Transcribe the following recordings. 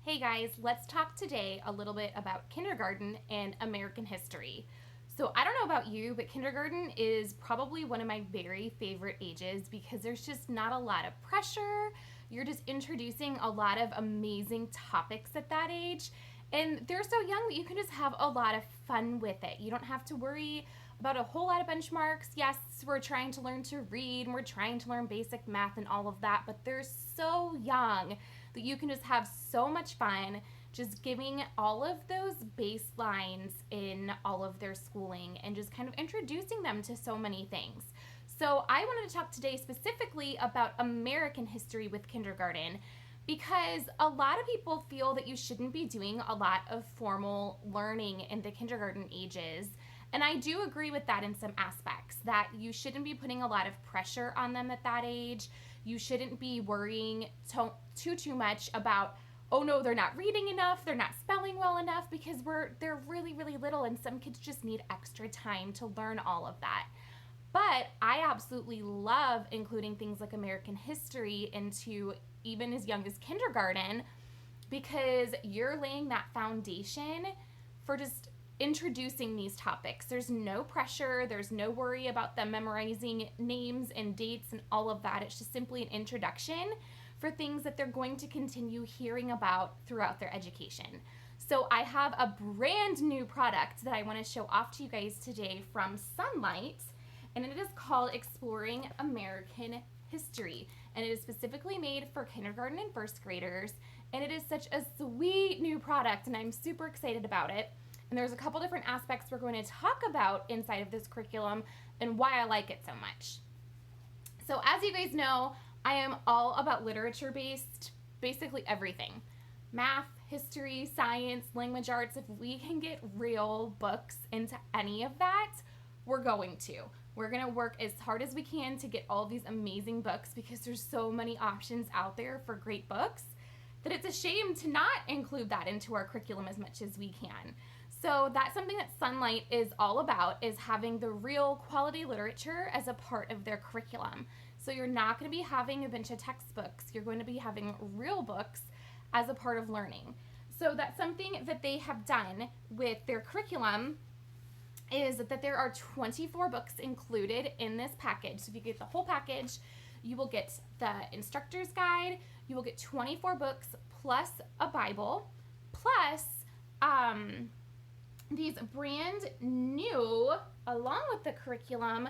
Hey guys, let's talk today a little bit about kindergarten and American history. So, I don't know about you, but kindergarten is probably one of my very favorite ages because there's just not a lot of pressure. You're just introducing a lot of amazing topics at that age. And they're so young that you can just have a lot of fun with it. You don't have to worry about a whole lot of benchmarks. Yes, we're trying to learn to read and we're trying to learn basic math and all of that, but they're so young that you can just have so much fun just giving all of those baselines in all of their schooling and just kind of introducing them to so many things. So, I wanted to talk today specifically about American history with kindergarten because a lot of people feel that you shouldn't be doing a lot of formal learning in the kindergarten ages. And I do agree with that in some aspects, that you shouldn't be putting a lot of pressure on them at that age. You shouldn't be worrying too much about, oh no, they're not reading enough, they're not spelling well enough, because they're really, really little and some kids just need extra time to learn all of that. But I absolutely love including things like American history into even as young as kindergarten because you're laying that foundation for just introducing these topics. There's no pressure, there's no worry about them memorizing names and dates and all of that. It's just simply an introduction for things that they're going to continue hearing about throughout their education. So I have a brand new product that I want to show off to you guys today from Sonlight, and it is called Exploring American History, and it is specifically made for kindergarten and first graders, and it is such a sweet new product, and I'm super excited about it. And there's a couple different aspects we're going to talk about inside of this curriculum and why I like it so much. So as you guys know, I am all about literature-based, basically everything. Math, history, science, language arts. If we can get real books into any of that, we're going to. We're going to work as hard as we can to get all of these amazing books because there's so many options out there for great books that it's a shame to not include that into our curriculum as much as we can. So that's something that Sonlight is all about, is having the real quality literature as a part of their curriculum. So you're not going to be having a bunch of textbooks. You're going to be having real books as a part of learning. So that's something that they have done with their curriculum, is that there are 24 books included in this package. So if you get the whole package, you will get the instructor's guide, you will get 24 books plus a Bible, plus these brand new, along with the curriculum,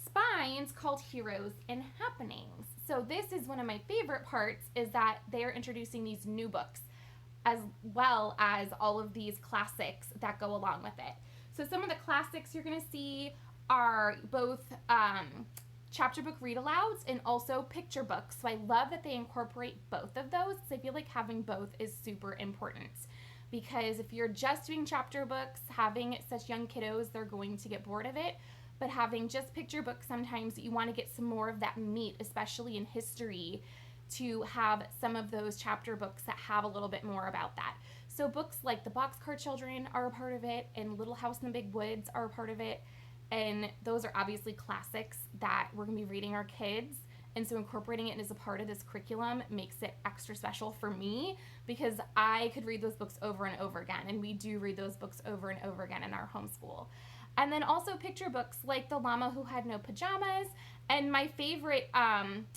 spines called Heroes and Happenings. So this is one of my favorite parts, is that they are introducing these new books as well as all of these classics that go along with it. So some of the classics you're going to see are both chapter book read-alouds and also picture books. So I love that they incorporate both of those because I feel like having both is super important. Because if you're just doing chapter books, having such young kiddos, they're going to get bored of it. But having just picture books, sometimes you want to get some more of that meat, especially in history, to have some of those chapter books that have a little bit more about that. So books like The Boxcar Children are a part of it, and Little House in the Big Woods are a part of it. And those are obviously classics that we're going to be reading our kids. And so incorporating it as a part of this curriculum makes it extra special for me because I could read those books over and over again. And we do read those books over and over again in our homeschool. And then also picture books like The Llama Who Had No Pajamas. And my favorite,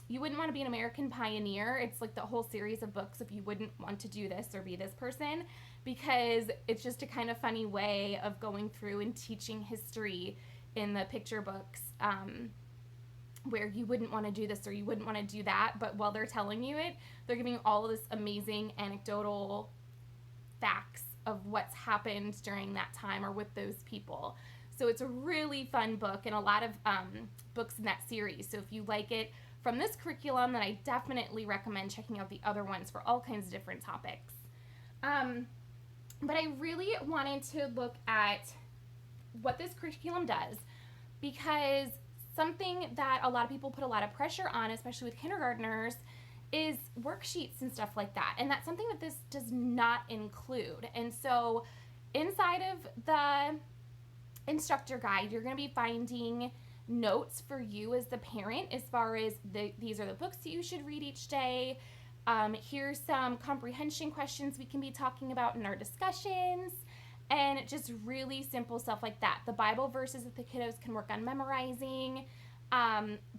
You Wouldn't Want to Be an American Pioneer. It's like the whole series of books if you wouldn't want to do this or be this person, because it's just a kind of funny way of going through and teaching history in the picture books, where you wouldn't want to do this or you wouldn't want to do that, but while they're telling you it, they're giving all of this amazing anecdotal facts of what's happened during that time or with those people. So it's a really fun book, and a lot of books in that series. So if you like it from this curriculum, then I definitely recommend checking out the other ones for all kinds of different topics. But I really wanted to look at what this curriculum does, because something that a lot of people put a lot of pressure on, especially with kindergartners, is worksheets and stuff like that. And that's something that this does not include. And so inside of the instructor guide, you're going to be finding notes for you as the parent as far as these are the books that you should read each day. Here's some comprehension questions we can be talking about in our discussions, and just really simple stuff like that. The Bible verses that the kiddos can work on memorizing.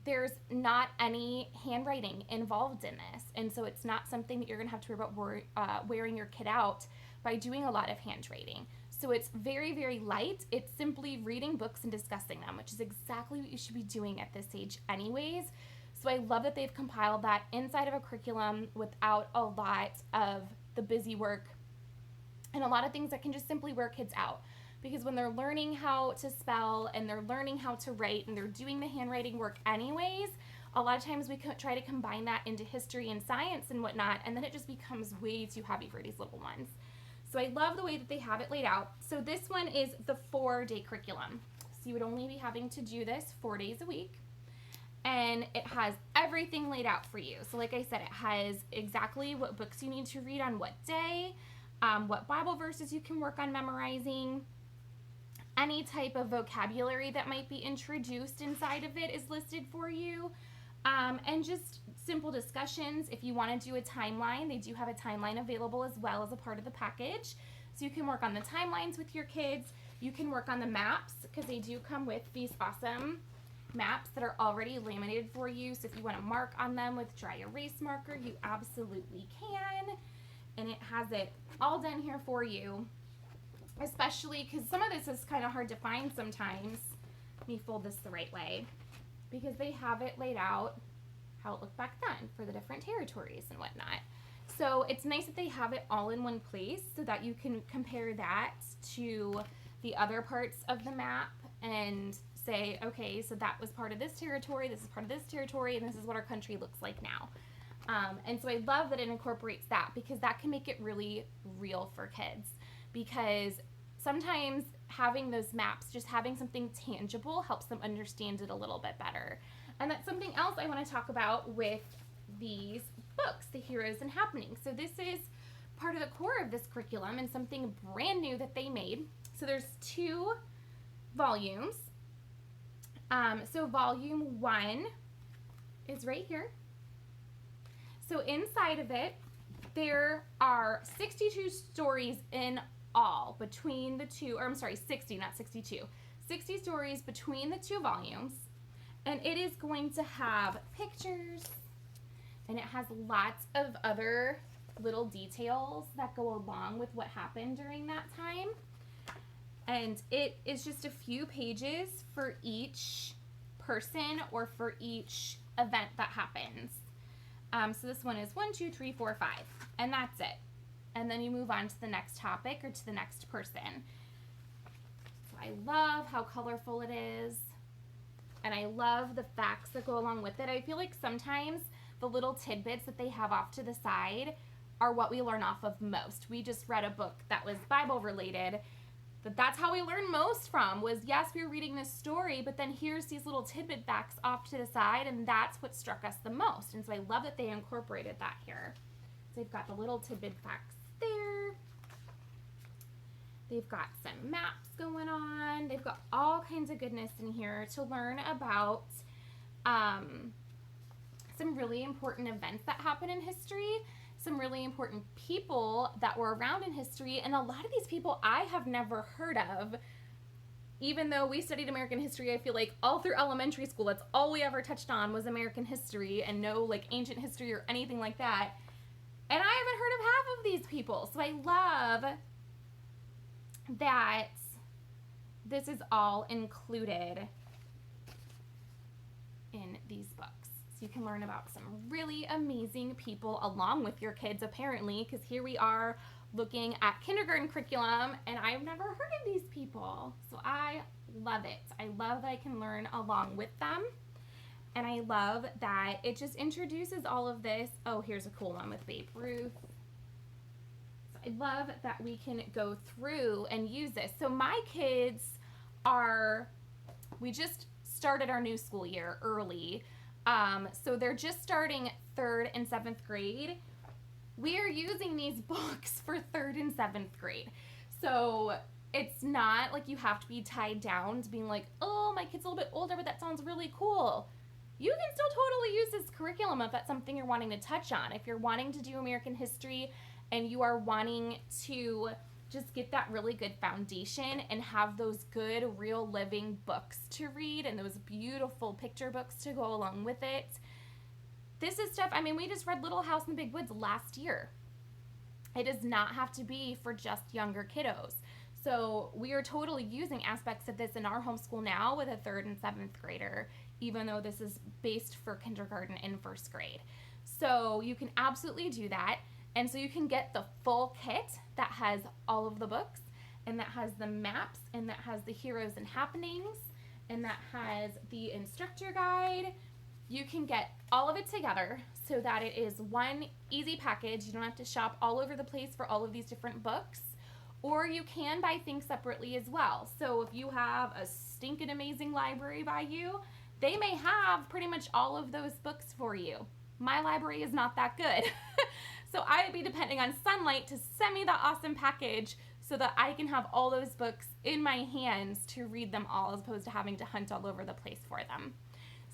There's not any handwriting involved in this, and so it's not something that you're going to have to worry about wearing your kid out by doing a lot of handwriting. So it's very, very light. It's simply reading books and discussing them, which is exactly what you should be doing at this age anyways. So I love that they've compiled that inside of a curriculum without a lot of the busy work and a lot of things that can just simply wear kids out. Because when they're learning how to spell and they're learning how to write and they're doing the handwriting work anyways, a lot of times we try to combine that into history and science and whatnot, and then it just becomes way too heavy for these little ones. So I love the way that they have it laid out. So this one is the 4-day curriculum. So you would only be having to do this 4 days a week. And it has everything laid out for you. So like I said, it has exactly what books you need to read on what day, what Bible verses you can work on memorizing. Any type of vocabulary that might be introduced inside of it is listed for you. And just simple discussions. If you want to do a timeline, they do have a timeline available as well as a part of the package. So you can work on the timelines with your kids. You can work on the maps because they do come with these awesome maps that are already laminated for you. So if you want to mark on them with dry erase marker, you absolutely can. And it has it all done here for you, especially because some of this is kind of hard to find sometimes. Let me fold this the right way, because they have it laid out how it looked back then for the different territories and whatnot. So it's nice that they have it all in one place so that you can compare that to the other parts of the map and say, okay, so that was part of this territory, this is part of this territory, and this is what our country looks like now. And so I love that it incorporates that, because that can make it really real for kids. Because sometimes having those maps, just having something tangible, helps them understand it a little bit better. And that's something else I want to talk about with these books, The Heroes and Happenings. So this is part of the core of this curriculum and something brand new that they made. So there's 2 volumes. So volume 1 is right here. So inside of it, there are 62 stories in all between the 2, or I'm sorry, 60, not 62. 60 stories between the 2 volumes. And it is going to have pictures, and it has lots of other little details that go along with what happened during that time. And it is just a few pages for each person or for each event that happens. So this one is 1, 2, 3, 4, 5, and that's it. And then you move on to the next topic or to the next person. So I love how colorful it is, and I love the facts that go along with it. I feel like sometimes the little tidbits that they have off to the side are what we learn off of most. We just read a book that was Bible related, that's how we learn most from, was yes, we were reading this story, but then here's these little tidbit facts off to the side, and that's what struck us the most. And so I love that they incorporated that here. So they've got the little tidbit facts there. They've got some maps going on. They've got all kinds of goodness in here to learn about some really important events that happen in history, some really important people that were around in history, and a lot of these people I have never heard of. Even though we studied American history, I feel like all through elementary school, that's all we ever touched on was American history and no like ancient history or anything like that. And I haven't heard of half of these people. So I love that this is all included in these books. So you can learn about some really amazing people along with your kids, apparently, because here we are looking at kindergarten curriculum, and I've never heard of these people. So I love it. I love that I can learn along with them. And I love that it just introduces all of this. Oh, here's a cool one with Babe Ruth. So I love that we can go through and use this. So my kids we just started our new school year early. So they're just starting 3rd and 7th grade. We are using these books for 3rd and 7th grade. So it's not like you have to be tied down to being like, oh, my kid's a little bit older, but that sounds really cool. you can still totally use this curriculum if that's something you're wanting to touch on. If you're wanting to do American history and you are wanting to just get that really good foundation and have those good real living books to read and those beautiful picture books to go along with it. This is stuff, I mean, we just read Little House in the Big Woods last year. It does not have to be for just younger kiddos. So we are totally using aspects of this in our homeschool now with a 3rd and 7th grader, even though this is based for kindergarten and 1st grade. So you can absolutely do that. And so you can get the full kit that has all of the books, and that has the maps, and that has the heroes and happenings, and that has the instructor guide. You can get all of it together so that it is one easy package. You don't have to shop all over the place for all of these different books. Or you can buy things separately as well. So if you have a stinking amazing library by you, they may have pretty much all of those books for you. My library is not that good. So I would be depending on Sonlight to send me the awesome package so that I can have all those books in my hands to read them all, as opposed to having to hunt all over the place for them.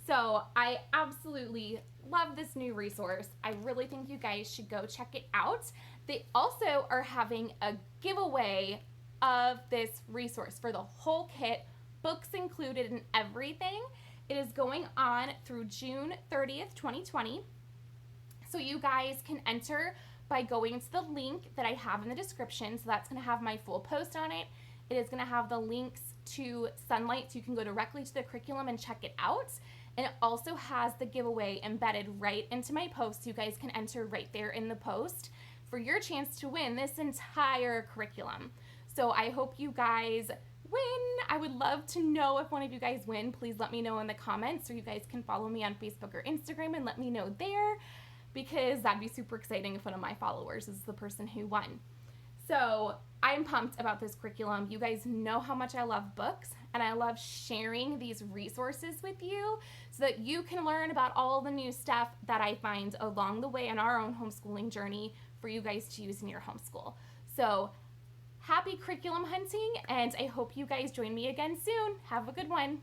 So I absolutely love this new resource. I really think you guys should go check it out. They also are having a giveaway of this resource for the whole kit, books included and everything. It is going on through June 30th, 2020. So you guys can enter by going to the link that I have in the description. So that's going to have my full post on it. It is going to have the links to Sonlight, so you can go directly to the curriculum and check it out. And it also has the giveaway embedded right into my post, so you guys can enter right there in the post for your chance to win this entire curriculum. So I hope you guys win. I would love to know if one of you guys win. Please let me know in the comments, or you guys can follow me on Facebook or Instagram and let me know there, because that'd be super exciting if one of my followers is the person who won. So I'm pumped about this curriculum. You guys know how much I love books, and I love sharing these resources with you so that you can learn about all the new stuff that I find along the way in our own homeschooling journey for you guys to use in your homeschool. So happy curriculum hunting, and I hope you guys join me again soon. Have a good one.